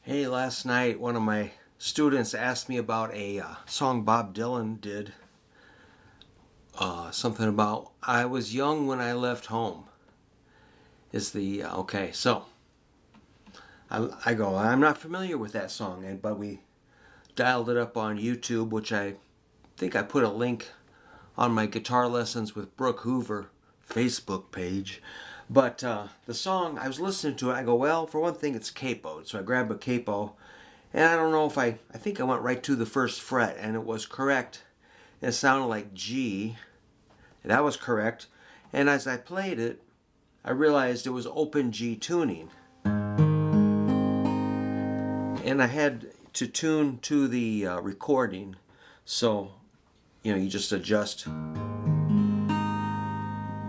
Hey, last night one of my students asked me about a song Bob Dylan did. Something about I was young when I left home. Is the okay? So I go. I'm not familiar with that song, but we dialed it up on YouTube, which I think I put a link on my guitar lessons with Brook Hoover Facebook page. But the song, I was listening to it, I go, well, for one thing, it's capoed. So I grab a capo, and I don't know if I think I went right to the first fret, and it was correct. And it sounded like G. That was correct. And as I played it, I realized it was open G tuning. And I had to tune to the recording. So, you just adjust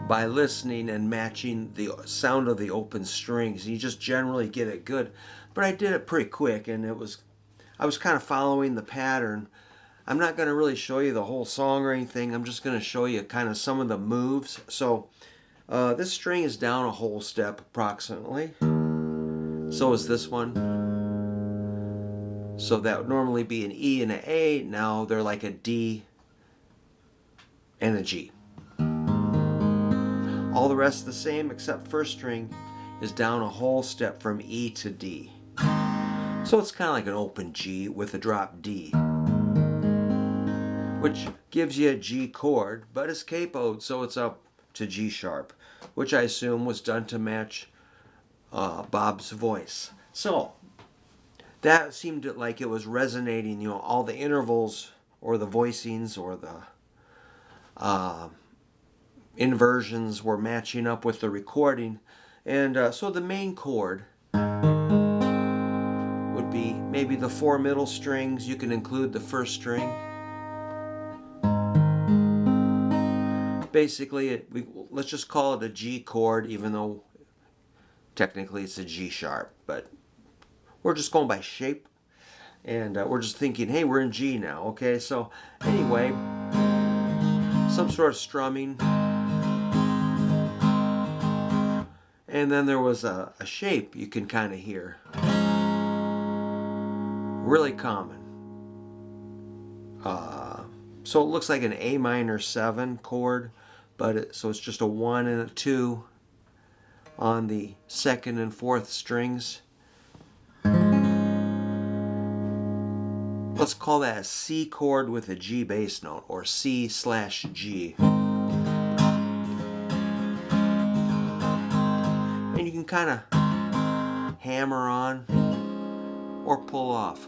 by listening and matching the sound of the open strings. You just generally get it good. But I did it pretty quick, and I was kind of following the pattern. I'm not going to really show you the whole song or anything. I'm just going to show you kind of some of the moves. So this string is down a whole step approximately. So is this one. So that would normally be an E and an A. Now they're like a D and a G. All the rest the same, except first string is down a whole step from E to D. So it's kind of like an open G with a drop D, which gives you a G chord, but it's capoed, so it's up to G sharp, which I assume was done to match Bob's voice. So that seemed like it was resonating, all the intervals or the voicings or the inversions were matching up with the recording. And so the main chord would be maybe the 4 middle strings. You can include the first string. Basically, let's just call it a G chord, even though technically it's a G sharp. But we're just going by shape. And we're just thinking, hey, we're in G now. Okay, so anyway, some sort of strumming. And then there was a shape you can kind of hear. Really common. So it looks like an A minor 7 chord, but so it's just a 1 and a 2 on the second and fourth strings. Let's call that a C chord with a G bass note, or C/G. And you can kind of hammer on or pull off.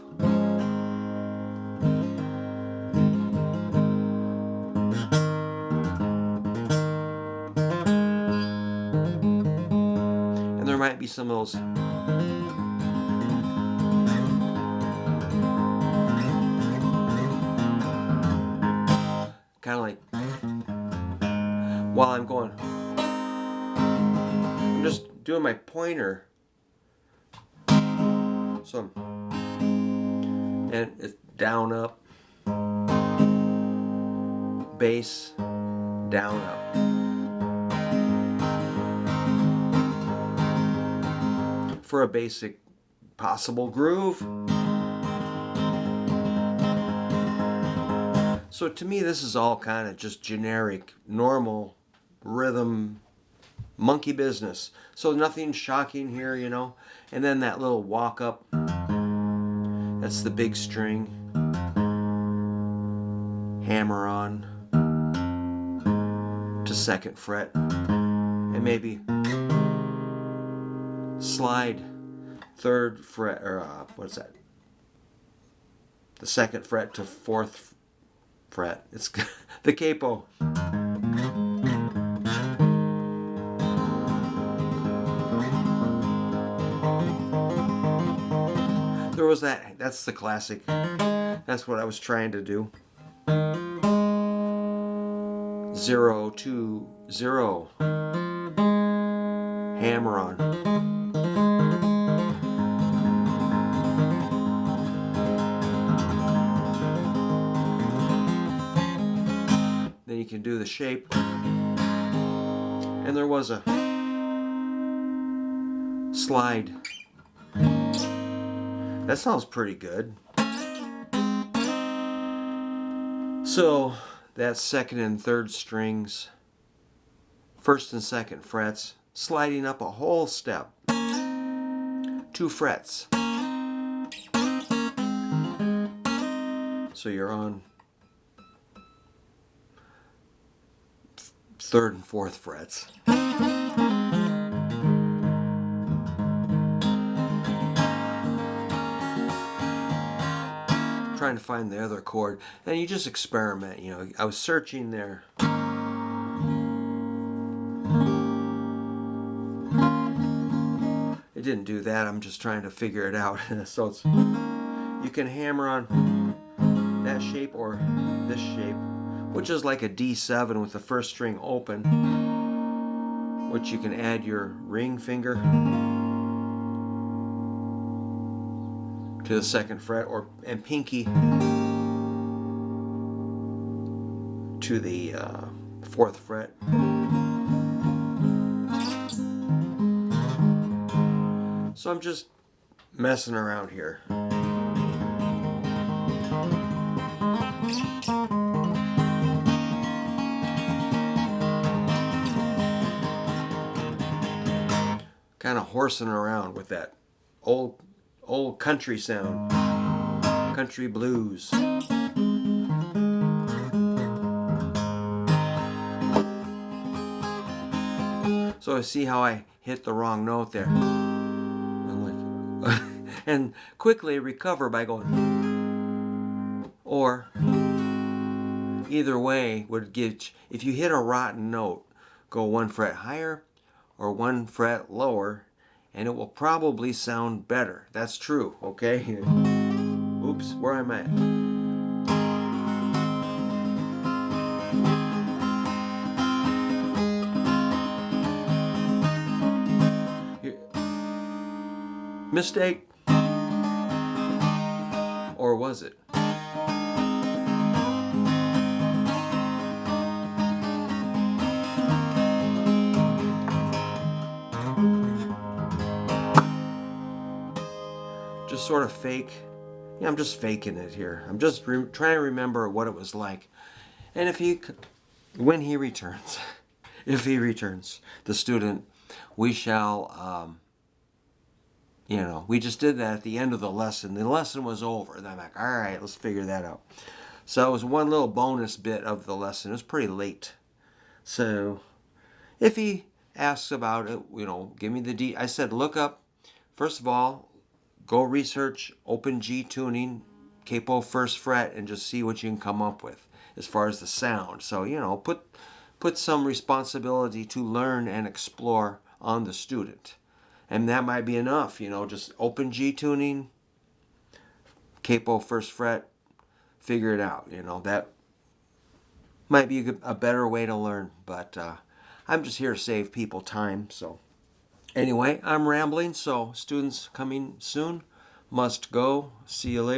And there might be some of those kind of like while I'm going, I'm just doing my pointer. So, and it's down, up, bass, down, up. For a basic possible groove. So to me, this is all kind of just generic, normal rhythm, monkey business. So nothing shocking here, And then that little walk up, that's the big string. Hammer on to second fret. And maybe slide third fret, or what's that? The second fret to fourth fret. It's the capo. There was that's the classic. That's what I was trying to do. 0 2 0. Hammer on. Then you can do the shape. And there was a slide That sounds pretty good. So that's second and third strings, first and second frets, sliding up a whole step, 2 frets. So you're on third and fourth frets. Trying to find the other chord, and you just experiment. You know, I was searching there. It didn't do that. I'm just trying to figure it out. So it's, you can hammer on that shape or this shape, which is like a D7 with the first string open, which you can add your ring finger to the second fret, and pinky to the fourth fret. So I'm just messing around here. Kind of horsing around with that old country sound, country blues. So I see how I hit the wrong note there. And quickly recover by going, or either way would give, if you hit a rotten note, go 1 fret higher or 1 fret lower, and it will probably sound better. That's true, okay? Oops, where am I at? Mistake? Or was it? Just sort of fake. Yeah, I'm just faking it here. I'm just trying to remember what it was like. And when he returns, if he returns, the student, we shall, we just did that at the end of the lesson. The lesson was over. And I'm like, all right, let's figure that out. So it was one little bonus bit of the lesson. It was pretty late. So if he asks about it, give me the D. I said, look up, first of all, go research open G tuning, capo first fret, and just see what you can come up with as far as the sound. So, put some responsibility to learn and explore on the student. And that might be enough, just open G tuning, capo first fret, figure it out. That might be a better way to learn, but I'm just here to save people time. So anyway, I'm rambling, so students coming soon, must go. See you later.